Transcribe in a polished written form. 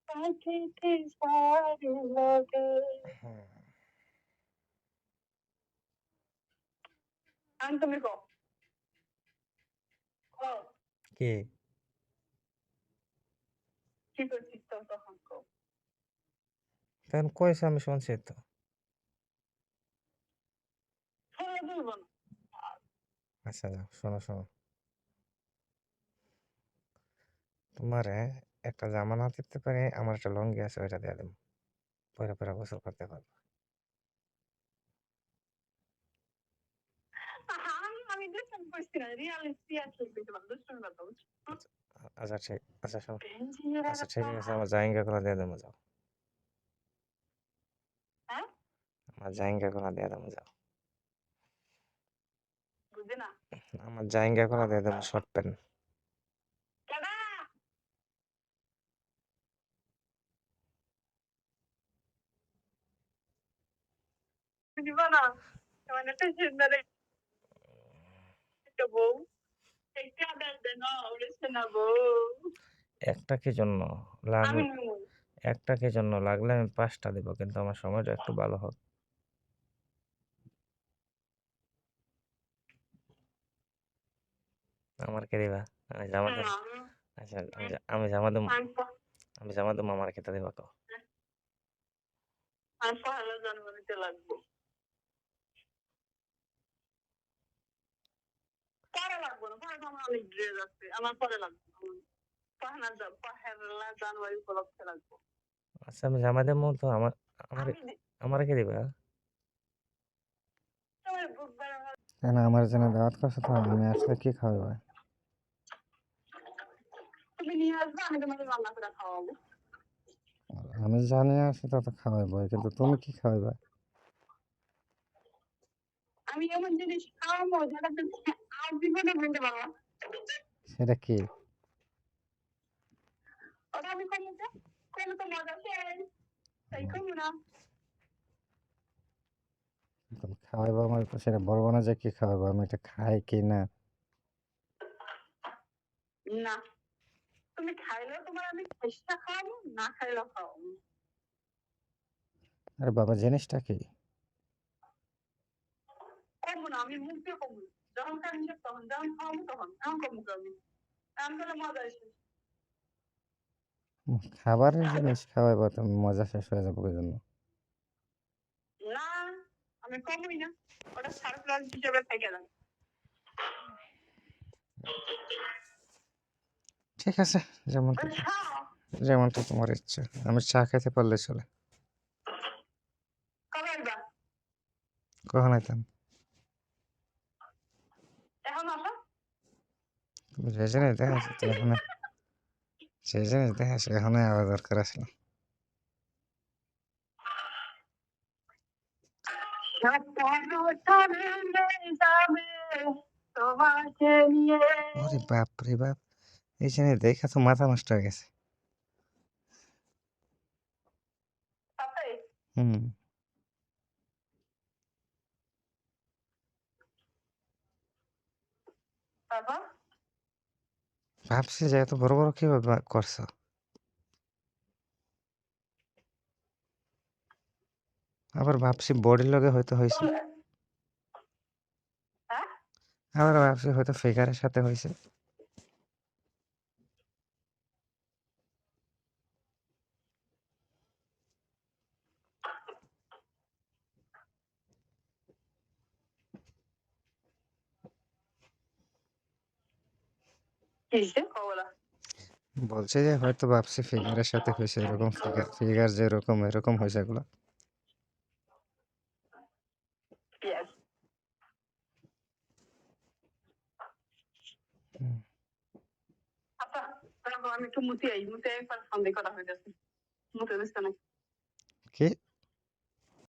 পাখিতে ঝড় লাগে। হুম, এখন তুমি কও। কও, কি কি করছিস তো তখন কও। তখন কইছে আমি শুনছি তো। শুনে বলবো না। আচ্ছা যাও শোনো শোনো, তোমারে একটা জামা না দিতে পারে, আমার একটা লুঙ্গি আছে ওইটা দিয়ে দেবো, পরে পরে গোসল করতে পারবো। আমি দুষ্টামি করছি না, রিয়ালিস্টি আসলে দেখলাম দুষ্টামি কথা বলছি। আচ্ছা আচ্ছা ঠিক আচ্ছা শোনো, পেঞ্জিরা আচ্ছা ঠিক আছে পাহাড়। আমার জাইঙ্গা গুলা দিয়ে দেবো যাও, হ্যাঁ, আমার জাইঙ্গা গুলা দিয়ে দেবো যাও, বুঝি না। আমার জাইঙ্গা গুলা দিয়ে দেবো শর্ট প্যান্ট। কেডা? দিবা না? মানে পেশেন্টারে একটা বউ। একটা আদার দেন, উড়েছে না বউ। একটা কি জন্য লাগ, আমি নিবো। একটা কি জন্য লাগলে আমি 5টা দিব, কিন্তু আমার সময়টা একটু ভালো হোক। আমার কে দিবা? আমি জামা দেব। না, আচ্ছা আমি জামা দেব, আমি আমি জামা দেব, আমার খেতে দিবা কও। আমি পহেলা জানুয়ারিতে লাগবো। পরে লাগবো না, পরে তো আমার অনেক ড্রেস আছে, আমার পরে লাগবে। পহেলা জানুয়ারি উপলক্ষে লাগবো। আচ্ছা আমি জামা দেবো তো আমার, আমার আমি আমার কে দিবা? তোমার বুধবার আমার কেন আমার জন্য দাওয়াত করছো তো, আমি আসলে কি খাওয়াবে? তুমি নিয়ে আসবে, আমি তোমাকে রান্না করে খাওয়াবো। আমি জানি আসে তত খাওয়াইবো, কিন্তু তুমি কি খাওয়াইবা? আমি এমন জিনিস খাওয়াবো যেটা তুমি আর জীবনে বলতে পারো না। সেটা কি? ওটা আমি করলে তো, করলে তো মজা শেষ। তাই করবো না। তুমি খাওয়াইবো আমার তো সেটা বলবো না যে কি খাওয়াইবো, আমি এটা খাই কি না। না, তুমি খাইলেও তোমার আমি চেষ্টা খাওয়াবো, না খাইলেও খাওয়াবো। আরে বাবা জিনিসটা কি? করবো না, আমি মুখ দিয়ে করবো। যখন খাবি তখন, যখন খাওয়াবো তখন, এখন করবো আমি। এখন করলে মজা আসে। খাবারের জিনিস খাওয়াইবো তুমি, মজা শেষ হয়ে যাবো ওই জন্য। না, আমি করবোই না। ওটা সারপ্রাইজ হিসেবে থেকে যাবে। ঠিক আছে, যেমনটা বুঝছো? যেমনটা তোমার ইচ্ছা, আমি চা খেতে পারলে চলে। কবে আসবা? কখন আইতাম? এখন আসো। তুমি যে জিনিস দেখাচ্ছ তো এখানে, যে জিনিস দেখাচ্ছ এখানে আবার দরকার আসলো। তোমাকে নিয়ে ওরে বাপ রে বাপ, এই জিনিস দেখা তো মাথা নষ্ট হয়ে গেছে। তাতে হুম, তারপর ভাবছি যে এত বড় বড় কিভাবে করছো। আবার ভাবছি বডির লগে হয়তো হয়েছে, হ্যাঁ, আবার ভাবছি হয়তো ফিগারের সাথে হয়েছে। কিসে কবলা? বলছে যে হয়তো ভাবছি ফিগারের সাথে হয়েছে, এরকম ফিগার ফিগার যেরকম এরকম হয়েছে এগুলো। ইয়েস। হুম, আচ্ছা, তারপর আমি একটু মুতে আই, মুতে একবার সন্দেহ করা হয়ে গেছে। মুতে দিচ্ছে না। কি